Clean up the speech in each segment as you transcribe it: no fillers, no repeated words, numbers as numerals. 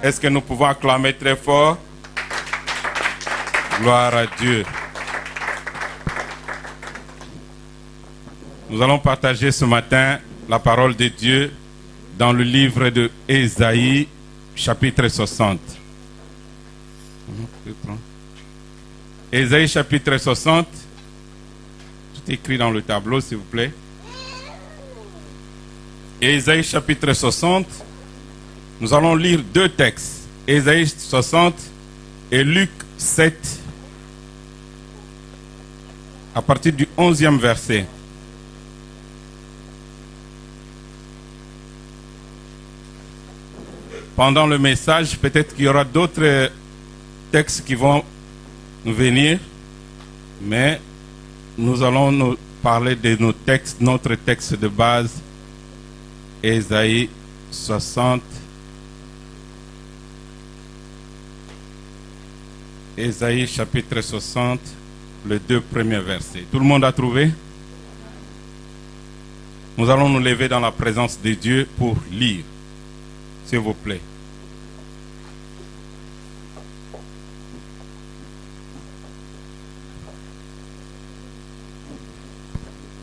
Est-ce que nous pouvons acclamer très fort? Gloire à Dieu. Nous allons partager ce matin la parole de Dieu dans le livre de Ésaïe, chapitre 60. Ésaïe, chapitre 60. Tout est écrit dans le tableau, s'il vous plaît. Ésaïe, chapitre 60. Nous allons lire deux textes. Ésaïe 60 et Luc 7. À partir du 11e verset. Pendant le message, peut-être qu'il y aura d'autres textes qui vont nous venir, mais nous allons nous parler de nos textes, notre texte de base, Ésaïe 60. Ésaïe chapitre 60, les deux premiers versets. Tout le monde a trouvé? Nous allons nous lever dans la présence de Dieu pour lire, s'il vous plaît.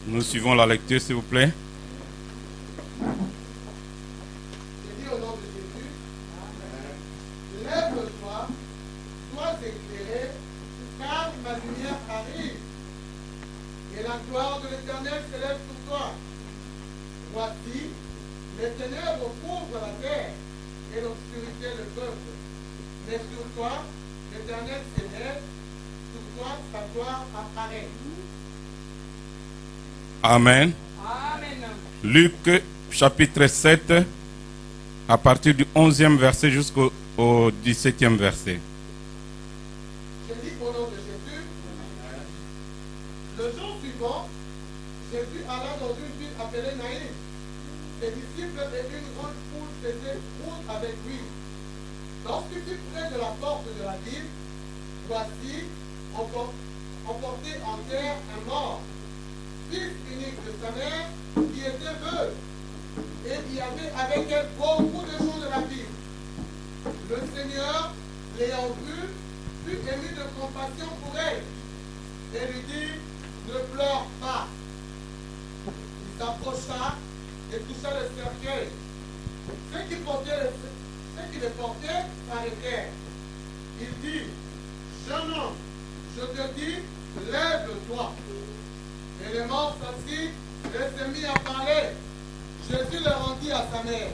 Nous suivons la lecture, s'il vous plaît. Je dis au nom de Jésus, lève-toi, sois éclairé, car ma lumière arrive, et la gloire de l'Éternel s'élève sur toi. Voici, les ténèbres couvrent la terre, et l'obscurité le peuple. Mais sur toi, l'Éternel s'élève, sur toi, sa gloire apparaît. Amen. Amen. Luc chapitre 7, à partir du 11e verset jusqu'au 17e verset. Je dis au nom de Jésus, le jour suivant, Jésus alla dans une ville appelée Naïm. Ses disciples et une grande foule faisaient route avec lui. Lorsqu'il fut près de la porte de la ville, voici, emporté en terre un mort, fils unique de sa mère, qui était veuve, et il y avait avec elle beaucoup de gens de la ville. Le Seigneur, l'ayant vue, fut ému de compassion pour elle, et lui dit, ne pleure pas. Il s'approcha et toucha le cercueil. Ceux qui le portaient s'arrêtèrent. Il dit, jeune homme, je te dis, lève-toi. Et les morts s'assit et se mit à parler. Jésus le rendit à sa mère.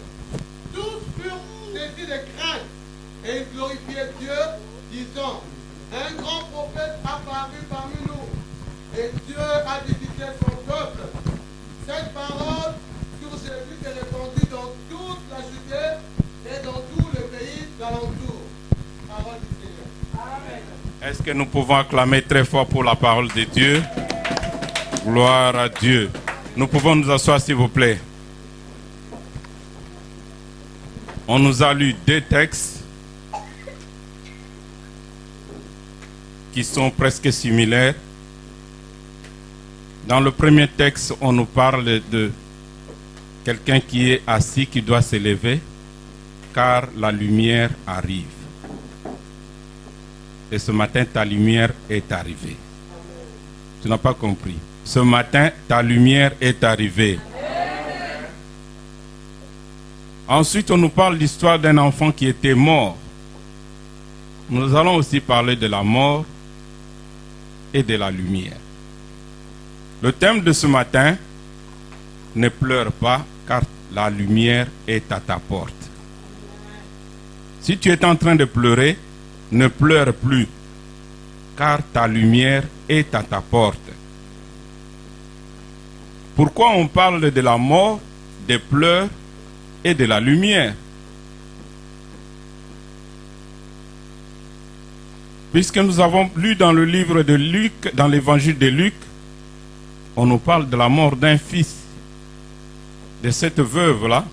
Tous furent saisis de crainte et ils glorifiaient Dieu, disant, un grand prophète apparu parmi nous et Dieu a visité son peuple. Cette parole sur Jésus est répandue dans toute la Judée et dans tout le pays d'alentour. Parole du Seigneur. Amen. Est-ce que nous pouvons acclamer très fort pour la parole de Dieu? Gloire à Dieu. Nous pouvons nous asseoir, s'il vous plaît. On nous a lu deux textes qui sont presque similaires. Dans le premier texte, on nous parle de quelqu'un qui est assis, qui doit se lever, car la lumière arrive. Et ce matin, ta lumière est arrivée. Tu n'as pas compris. Ce matin, ta lumière est arrivée. Ensuite, on nous parle de l'histoire d'un enfant qui était mort. Nous allons aussi parler de la mort et de la lumière. Le thème de ce matin, ne pleure pas, car la lumière est à ta porte. Si tu es en train de pleurer, ne pleure plus, car ta lumière est à ta porte. Pourquoi on parle de la mort, des pleurs et de la lumière? Puisque nous avons lu dans le livre de Luc, dans l'évangile de Luc, on nous parle de la mort d'un fils, de cette veuve-là,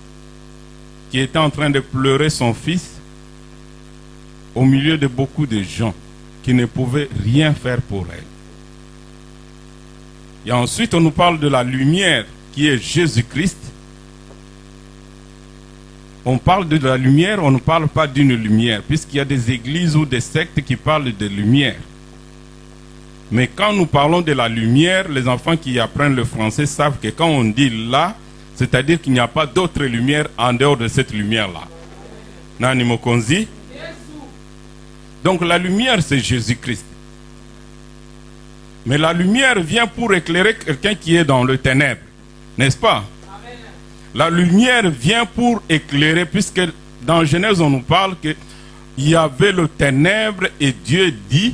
qui était en train de pleurer son fils au milieu de beaucoup de gens qui ne pouvaient rien faire pour elle. Et ensuite, on nous parle de la lumière qui est Jésus-Christ, on parle de la lumière, on ne parle pas d'une lumière, puisqu'il y a des églises ou des sectes qui parlent de lumière. Mais quand nous parlons de la lumière, les enfants qui apprennent le français savent que quand on dit là, c'est-à-dire qu'il n'y a pas d'autre lumière en dehors de cette lumière-là. Nani Mokonzi? Donc la lumière, c'est Jésus-Christ. Mais la lumière vient pour éclairer quelqu'un qui est dans le ténèbre, n'est-ce pas? Amen. La lumière vient pour éclairer, puisque dans Genèse, on nous parle qu'il y avait le ténèbre et Dieu dit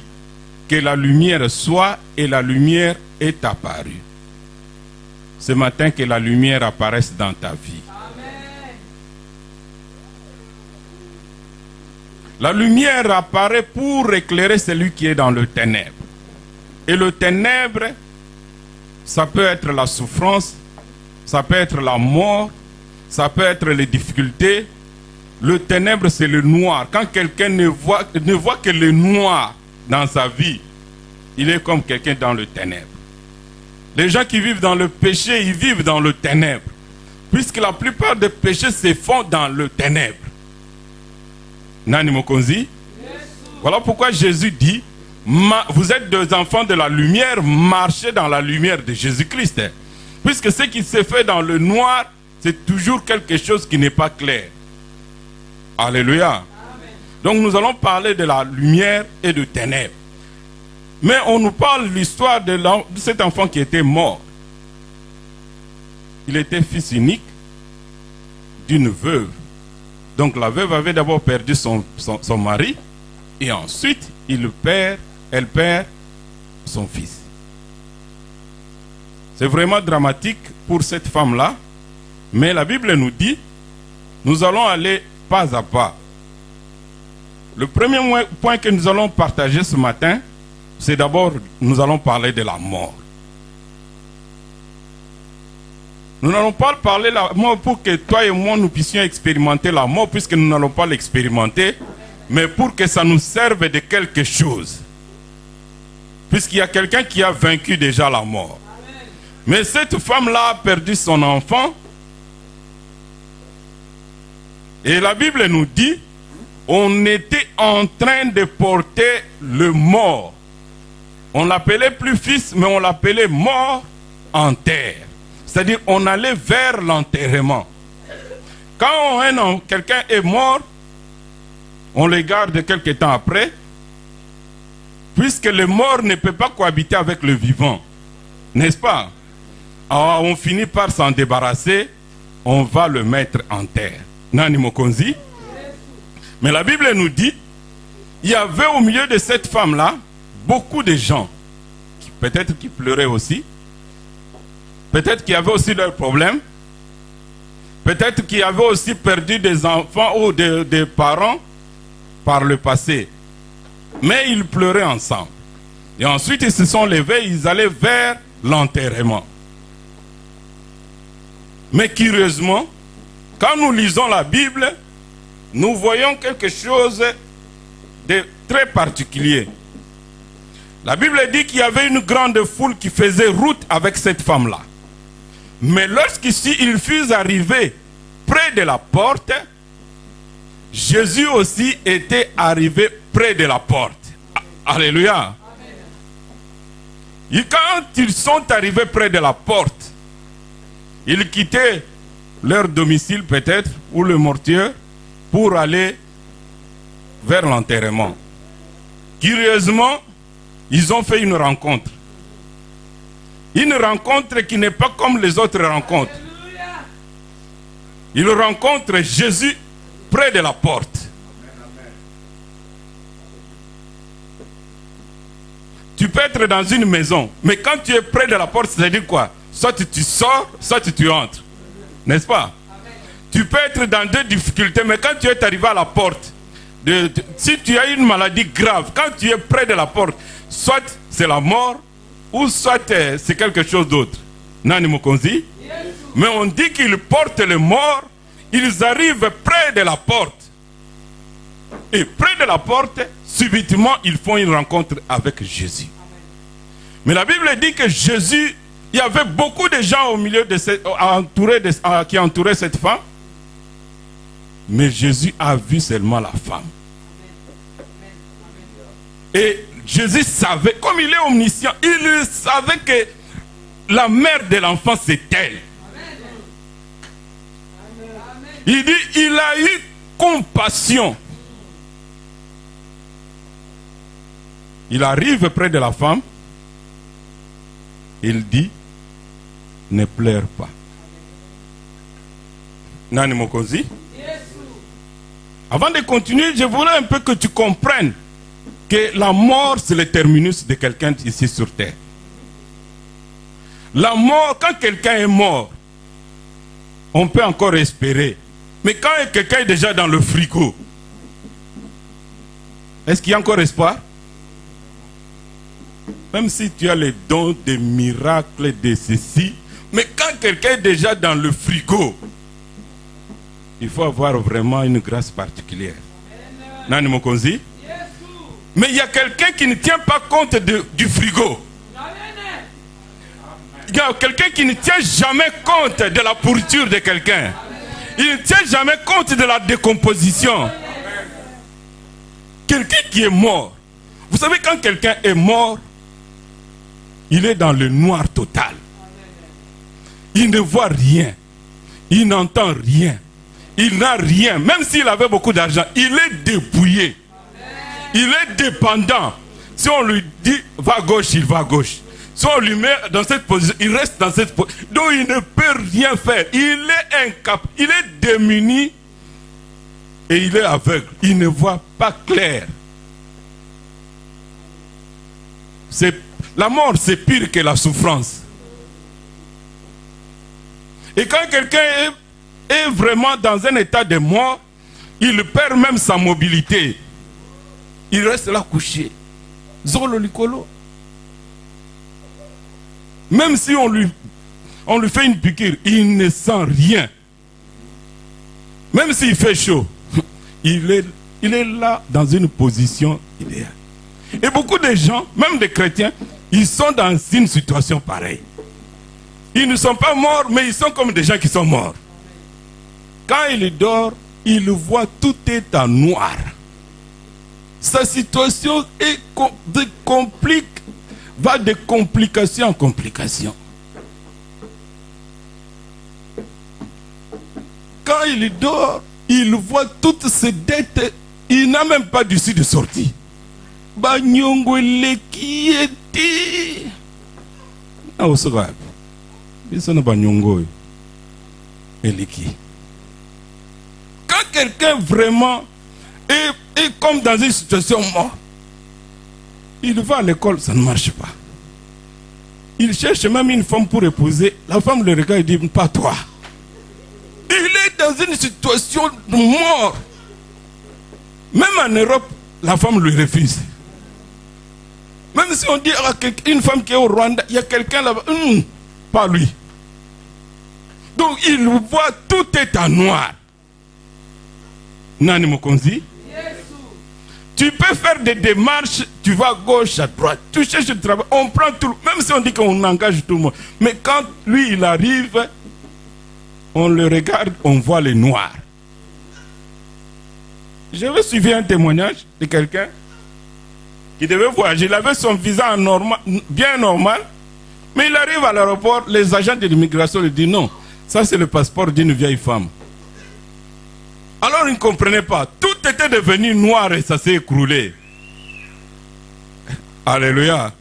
que la lumière soit, et la lumière est apparue. Ce matin, que la lumière apparaisse dans ta vie. Amen. La lumière apparaît pour éclairer celui qui est dans le ténèbre. Et le ténèbre, ça peut être la souffrance, ça peut être la mort, ça peut être les difficultés. Le ténèbre, c'est le noir. Quand quelqu'un ne voit que le noir dans sa vie, il est comme quelqu'un dans le ténèbre. Les gens qui vivent dans le péché, ils vivent dans le ténèbre. Puisque la plupart des péchés se font dans le ténèbre. Nani Mokonzi? Voilà pourquoi Jésus dit, vous êtes des enfants de la lumière, marchez dans la lumière de Jésus-Christ. Puisque ce qui se fait dans le noir, c'est toujours quelque chose qui n'est pas clair. Alléluia. Amen. Donc nous allons parler de la lumière et de ténèbres. Mais on nous parle de l'histoire de cet enfant qui était mort. Il était fils unique d'une veuve. Donc la veuve avait d'abord perdu son mari et ensuite elle perd son fils. C'est vraiment dramatique pour cette femme-là. Mais la Bible nous dit, nous allons aller pas à pas. Le premier point que nous allons partager ce matin, c'est d'abord, nous allons parler de la mort. Nous n'allons pas parler de la mort pour que toi et moi nous puissions expérimenter la mort, puisque nous n'allons pas l'expérimenter, mais pour que ça nous serve de quelque chose. Puisqu'il y a quelqu'un qui a vaincu déjà la mort. Amen. Mais cette femme-là a perdu son enfant. Et la Bible nous dit, on était en train de porter le mort. On l'appelait plus fils, mais on l'appelait mort en terre. C'est-à-dire, on allait vers l'enterrement. Quand quelqu'un est mort, on le garde quelque temps après, puisque le mort ne peut pas cohabiter avec le vivant. N'est-ce pas? Alors, on finit par s'en débarrasser, on va le mettre en terre. Nani Mokonzi? Mais la Bible nous dit, il y avait au milieu de cette femme-là, beaucoup de gens, peut-être qui pleuraient aussi, peut-être qui avaient aussi leurs problèmes, peut-être qui avaient aussi perdu des enfants ou des parents par le passé. Mais ils pleuraient ensemble. Et ensuite, ils se sont levés, ils allaient vers l'enterrement. Mais curieusement, quand nous lisons la Bible, nous voyons quelque chose de très particulier. La Bible dit qu'il y avait une grande foule qui faisait route avec cette femme-là. Mais lorsqu'ils furent arrivés près de la porte, Jésus aussi était arrivé près de la porte. Alléluia. Et quand ils sont arrivés près de la porte, ils quittaient leur domicile peut-être, ou le mortuaire, pour aller vers l'enterrement. Curieusement, ils ont fait une rencontre. Une rencontre qui n'est pas comme les autres rencontres. Ils rencontrent Jésus près de la porte. Tu peux être dans une maison, mais quand tu es près de la porte, ça veut dire quoi? Soit tu sors, soit tu entres. N'est-ce pas? Tu peux être dans deux difficultés, mais quand tu es arrivé à la porte, si tu as une maladie grave, quand tu es près de la porte, soit c'est la mort, ou soit c'est quelque chose d'autre. Nani Mokonzi? Mais on dit qu'ils portent les morts, ils arrivent près de la porte. Et près de la porte, subitement, ils font une rencontre avec Jésus. Mais la Bible dit que Jésus, il y avait beaucoup de gens au milieu de qui entouraient cette femme. Mais Jésus a vu seulement la femme. Et Jésus savait, comme il est omniscient, il savait que la mère de l'enfant c'est elle. Il dit, il a eu compassion. Il arrive près de la femme. Il dit, ne pleure pas. Nani Mokozi? Avant de continuer, je voulais un peu que tu comprennes que la mort, c'est le terminus de quelqu'un ici sur terre. La mort, quand quelqu'un est mort, on peut encore espérer. Mais quand quelqu'un est déjà dans le frigo, est-ce qu'il y a encore espoir? Même si tu as les dons des miracles, de ceci, mais quand quelqu'un est déjà dans le frigo, il faut avoir vraiment une grâce particulière. Nani Mokonzi? Mais il y a quelqu'un qui ne tient pas compte du frigo. Il y a quelqu'un qui ne tient jamais compte de la pourriture de quelqu'un. Il ne tient jamais compte de la décomposition. Quelqu'un qui est mort. Vous savez, quand quelqu'un est mort, il est dans le noir total. Il ne voit rien. Il n'entend rien. Il n'a rien. Même s'il avait beaucoup d'argent, il est dépouillé. Il est dépendant. Si on lui dit va à gauche, il va à gauche. Si on lui met dans cette position, il reste dans cette position. Donc il ne peut rien faire. Il est incapable. Il est démuni. Et il est aveugle. Il ne voit pas clair. La mort, c'est pire que la souffrance. Et quand quelqu'un est vraiment dans un état de mort, il perd même sa mobilité. Il reste là couché. Zolo Licolo. Même si on lui fait une piqûre, il ne sent rien. Même s'il fait chaud, il est là dans une position idéale. Et beaucoup de gens, même des chrétiens, ils sont dans une situation pareille. Ils ne sont pas morts, mais ils sont comme des gens qui sont morts. Quand il dort, il voit tout est en noir. Sa situation va de complication en complication. Quand il dort, il voit toutes ses dettes. Il n'a même pas d'issue de sortie. Banyongo lekieti. Ah, au secours. Bisona banyongo eleki. Quand quelqu'un vraiment est comme dans une situation morte, il va à l'école, ça ne marche pas. Il cherche même une femme pour épouser. La femme le regarde et dit, pas toi. Il est dans une situation de mort. Même en Europe, la femme lui refuse. Même si on dit à une femme qui est au Rwanda, il y a quelqu'un là-bas, pas lui. Donc il voit tout est en noir. Nani Mokonzi? Tu peux faire des démarches, tu vas à gauche, à droite, tu cherches du travail, on prend tout, même si on dit qu'on engage tout le monde. Mais quand lui il arrive, on le regarde, on voit le noir. J'avais suivi un témoignage de quelqu'un qui devait voyager. Il avait son visa bien normal, mais il arrive à l'aéroport, les agents de l'immigration lui disent non, ça c'est le passeport d'une vieille femme. Alors il ne comprenait pas. Tout était devenu noir et ça s'est écroulé. Alléluia.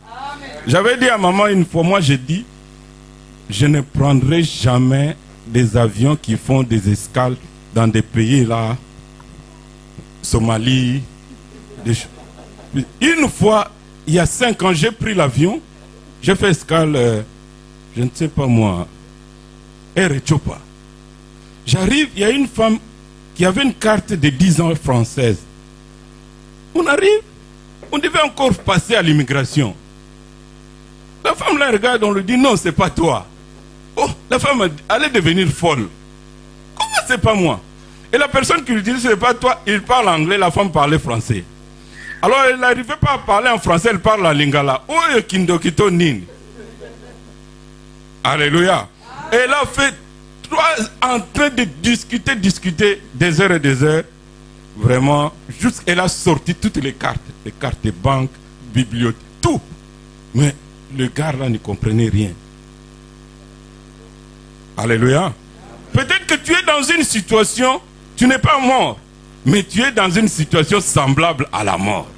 J'avais dit à maman une fois, moi j'ai dit, je ne prendrai jamais des avions qui font des escales dans des pays là, Somalie. Une fois, il y a 5 ans, j'ai pris l'avion, j'ai fait escale, je ne sais pas moi, Air Ethiopia. J'arrive, il y a une femme qui avait une carte de 10 ans française. On arrive, on devait encore passer à l'immigration. La femme la regarde, on lui dit non, c'est pas toi. Oh, la femme allait devenir folle. Comment c'est pas moi? Et la personne qui lui dit c'est pas toi, il parle anglais, la femme parlait français. Alors elle n'arrivait pas à parler en français, elle parle en lingala. Oh, Kindokito Nin. Alléluia. Elle a fait en train de discuter des heures et des heures. Vraiment, jusqu'elle a sorti toutes les cartes de banque, bibliothèque, tout. Mais le gars là ne comprenait rien. Alléluia. Peut-être que tu es dans une situation, tu n'es pas mort, mais tu es dans une situation semblable à la mort.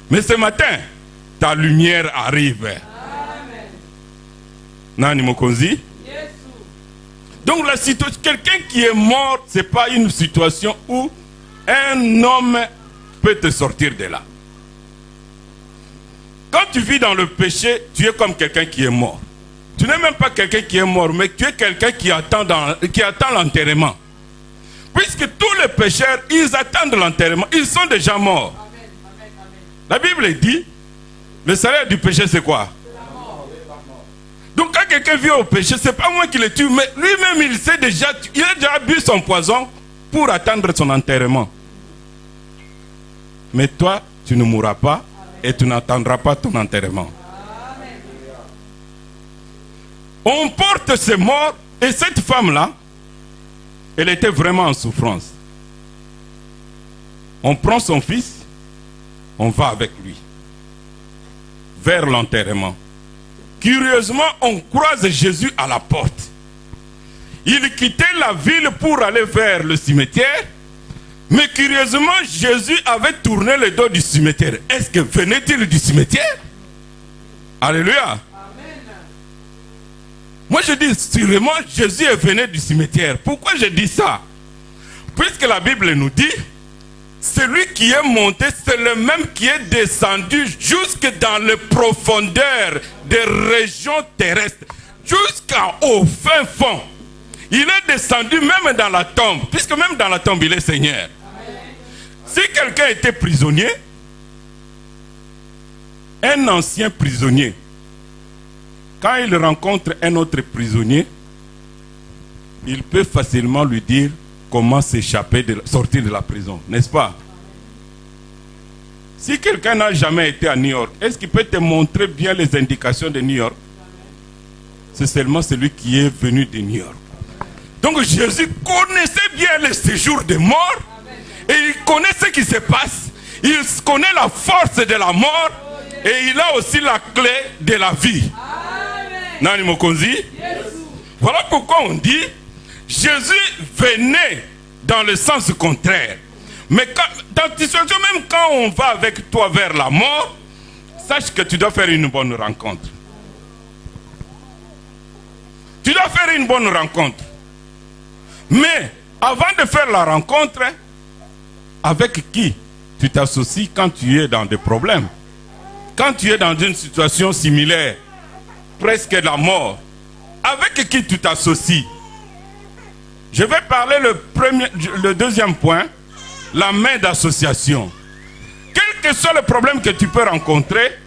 Mais ce matin, ta lumière arrive. Amen. Nani Mokonzi? Donc la situation, quelqu'un qui est mort, ce n'est pas une situation où un homme peut te sortir de là. Quand tu vis dans le péché, tu es comme quelqu'un qui est mort. Tu n'es même pas quelqu'un qui est mort, mais tu es quelqu'un qui attend l'enterrement. Puisque tous les pécheurs, ils attendent l'enterrement. Ils sont déjà morts. Amen, amen, amen. La Bible dit, le salaire du péché c'est quoi? Donc quand quelqu'un vit au péché, ce n'est pas moi qui le tue, mais lui-même il sait déjà, il a déjà bu son poison pour attendre son enterrement. Mais toi, tu ne mourras pas et tu n'attendras pas ton enterrement. On porte ces morts et cette femme-là, elle était vraiment en souffrance. On prend son fils, on va avec lui vers l'enterrement. Curieusement, on croise Jésus à la porte. Il quittait la ville pour aller vers le cimetière. Mais curieusement, Jésus avait tourné le dos du cimetière. Est-ce que venait-il du cimetière? Alléluia. Amen. Moi je dis, sûrement, Jésus est venu du cimetière. Pourquoi je dis ça? Puisque la Bible nous dit, celui qui est monté, c'est le même qui est descendu jusque dans les profondeurs des régions terrestres, jusqu'au fin fond. Il est descendu même dans la tombe, puisque même dans la tombe, il est Seigneur. Si quelqu'un était prisonnier, un ancien prisonnier, quand il rencontre un autre prisonnier, il peut facilement lui dire comment s'échapper, sortir de la prison, n'est-ce pas? Si quelqu'un n'a jamais été à New York, est-ce qu'il peut te montrer bien les indications de New York? C'est seulement celui qui est venu de New York. Donc Jésus connaissait bien le séjour des morts. Et il connaît ce qui se passe. Il connaît la force de la mort. Et il a aussi la clé de la vie. Nani Mokonzi? Voilà pourquoi on dit Jésus venait dans le sens contraire. Mais dans ta situation, même quand on va avec toi vers la mort, sache que tu dois faire une bonne rencontre. Tu dois faire une bonne rencontre. Mais avant de faire la rencontre, avec qui tu t'associes quand tu es dans des problèmes? Quand tu es dans une situation similaire, presque la mort, avec qui tu t'associes? Je vais parler le deuxième point, la main d'association. Quel que soit le problème que tu peux rencontrer,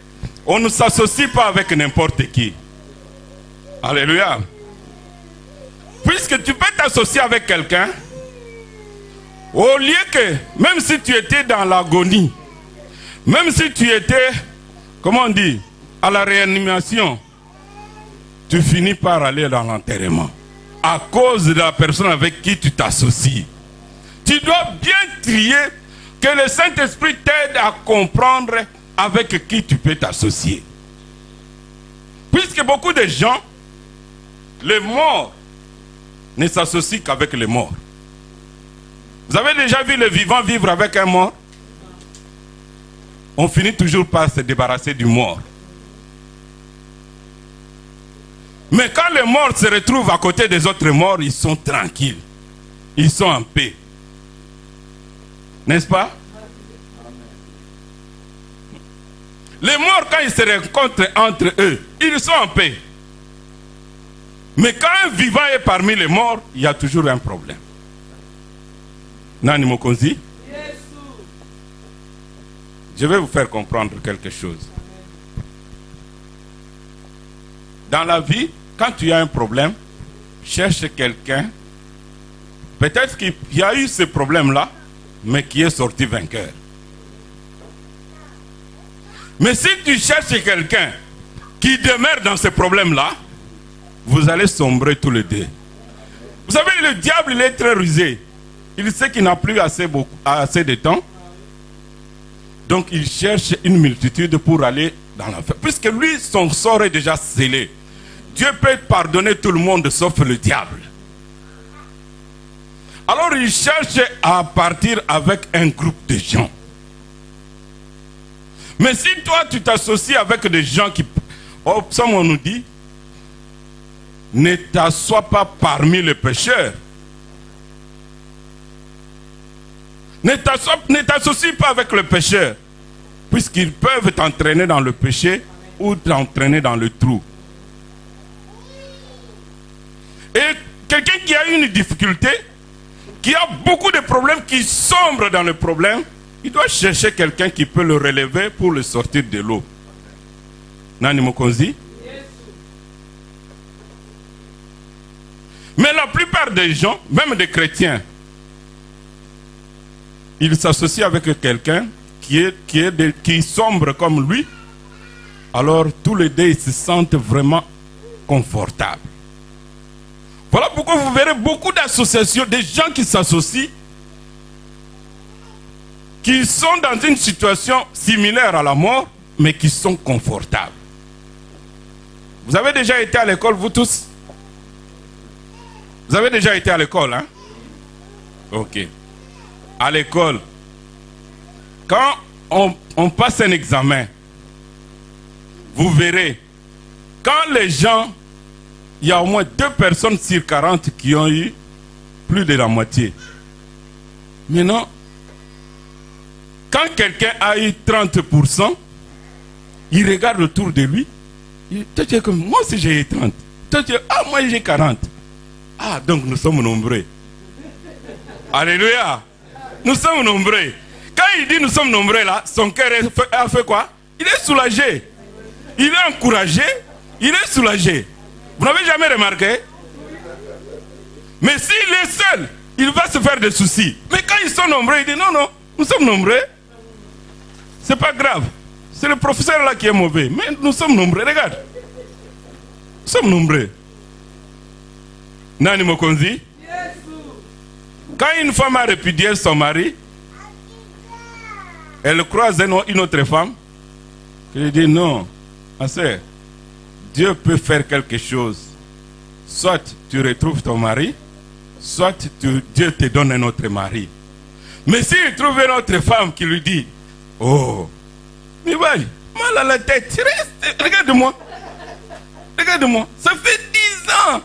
on ne s'associe pas avec n'importe qui. Alléluia. Puisque tu peux t'associer avec quelqu'un, au lieu que, même si tu étais dans l'agonie, même si tu étais, comment on dit, à la réanimation, tu finis par aller dans l'enterrement. À cause de la personne avec qui tu t'associes. Tu dois bien trier, que le Saint-Esprit t'aide à comprendre avec qui tu peux t'associer. Puisque beaucoup de gens, les morts, ne s'associent qu'avec les morts. Vous avez déjà vu les vivants vivre avec un mort? On finit toujours par se débarrasser du mort. Mais quand les morts se retrouvent à côté des autres morts, ils sont tranquilles. Ils sont en paix. N'est-ce pas? Les morts, quand ils se rencontrent entre eux, ils sont en paix. Mais quand un vivant est parmi les morts, il y a toujours un problème. Nani Mokonzi? Je vais vous faire comprendre quelque chose. Dans la vie, quand tu as un problème, cherche quelqu'un. Peut-être qu'il y a eu ce problème-là, mais qui est sorti vainqueur. Mais si tu cherches quelqu'un qui demeure dans ce problème-là, vous allez sombrer tous les deux. Vous savez, le diable, il est très rusé. Il sait qu'il n'a plus assez de temps. Donc, il cherche une multitude pour aller dans l'enfer. Puisque lui, son sort est déjà scellé. Dieu peut pardonner tout le monde sauf le diable. Alors, il cherche à partir avec un groupe de gens. Mais si toi, tu t'associes avec des gens qui... Au psaume, on nous dit, ne t'assois pas parmi les pécheurs. Ne t'associe pas avec les pécheurs, puisqu'ils peuvent t'entraîner dans le péché ou t'entraîner dans le trou. Et quelqu'un qui a une difficulté, qui a beaucoup de problèmes, qui sombre dans le problème, il doit chercher quelqu'un qui peut le relever pour le sortir de l'eau. Nani Mokonzi? Mais la plupart des gens, même des chrétiens, ils s'associent avec quelqu'un qui sombre comme lui. Alors tous les deux ils se sentent vraiment confortables. Voilà pourquoi vous verrez beaucoup d'associations, des gens qui s'associent, qui sont dans une situation similaire à la mort, mais qui sont confortables. Vous avez déjà été à l'école, vous tous? Vous avez déjà été à l'école, hein? Ok. À l'école, quand on passe un examen, vous verrez, quand les gens, il y a au moins 2 personnes sur 40 qui ont eu plus de la moitié. Maintenant, quand quelqu'un a eu 30%, il regarde autour de lui. Toi, tu es comme, moi aussi j'ai eu 30. Toi, tu es, ah, moi j'ai 40. Ah, donc nous sommes nombreux. Alléluia. Nous sommes nombreux. Quand il dit nous sommes nombreux là, son cœur a fait quoi? Il est soulagé. Il est encouragé. Il est soulagé. Vous n'avez jamais remarqué? Mais s'il est seul, il va se faire des soucis. Mais quand ils sont nombreux, il dit non, non, nous sommes nombreux. C'est pas grave. C'est le professeur là qui est mauvais. Mais nous sommes nombreux, regarde. Nous sommes nombreux. Nani Mokonzi? Quand une femme a répudié son mari, elle croise une autre femme, elle dit non, ma soeur, Dieu peut faire quelque chose. Soit tu retrouves ton mari, soit Dieu te donne un autre mari. Mais s'il trouve une autre femme qui lui dit, oh, mais mal à la tête, reste, regarde-moi, ça fait 10 ans